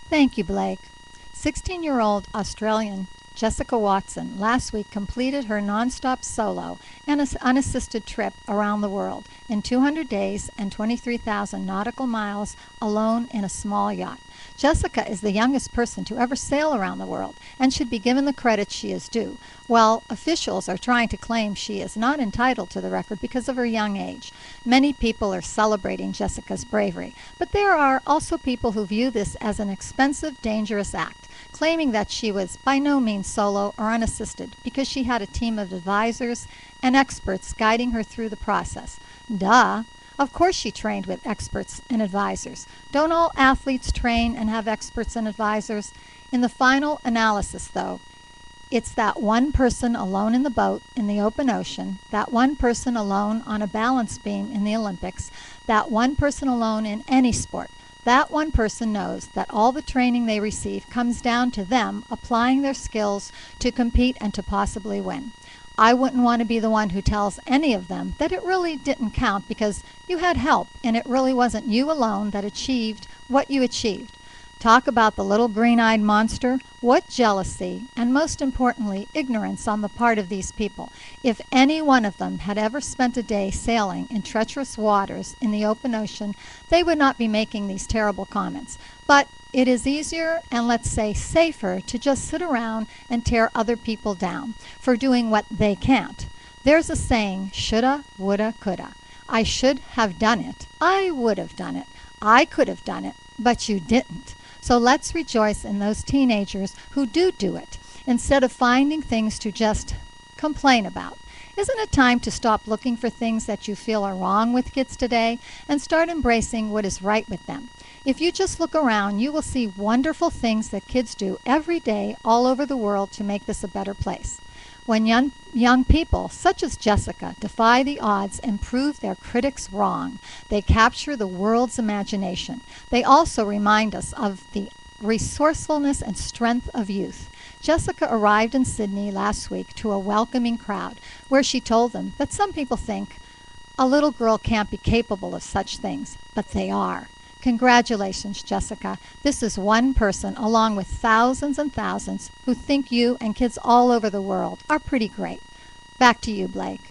Thank you, Blake. 16-year-old Australian Jessica Watson last week completed her nonstop solo and unassisted trip around the world in 200 days and 23,000 nautical miles alone in a small yacht. Jessica is the youngest person to ever sail around the world and should be given the credit she is due, while officials are trying to claim she is not entitled to the record because of her young age. Many people are celebrating Jessica's bravery, but there are also people who view this as an expensive, dangerous act, claiming that she was by no means solo or unassisted because she had a team of advisors and experts guiding her through the process. Duh! Of course she trained with experts and advisors. Don't all athletes train and have experts and advisors? In the final analysis, though, it's that one person alone in the boat in the open ocean, that one person alone on a balance beam in the Olympics, that one person alone in any sport. That one person knows that all the training they receive comes down to them applying their skills to compete and to possibly win. I wouldn't want to be the one who tells any of them that it really didn't count because you had help and it really wasn't you alone that achieved what you achieved. Talk about the little green-eyed monster. What jealousy and, most importantly, ignorance on the part of these people. If any one of them had ever spent a day sailing in treacherous waters in the open ocean, they would not be making these terrible comments. But it is easier and, let's say, safer to just sit around and tear other people down for doing what they can't. There's a saying, shoulda, woulda, coulda. I should have done it. I would have done it. I could have done it, but you didn't. So let's rejoice in those teenagers who do it, instead of finding things to just complain about. Isn't it time to stop looking for things that you feel are wrong with kids today and start embracing what is right with them? If you just look around, you will see wonderful things that kids do every day all over the world to make this a better place. When young people, such as Jessica, defy the odds and prove their critics wrong, they capture the world's imagination. They also remind us of the resourcefulness and strength of youth. Jessica arrived in Sydney last week to a welcoming crowd, where she told them that some people think a little girl can't be capable of such things, but they are. Congratulations, Jessica. This is one person along with thousands and thousands who think you and kids all over the world are pretty great. Back to you, Blake.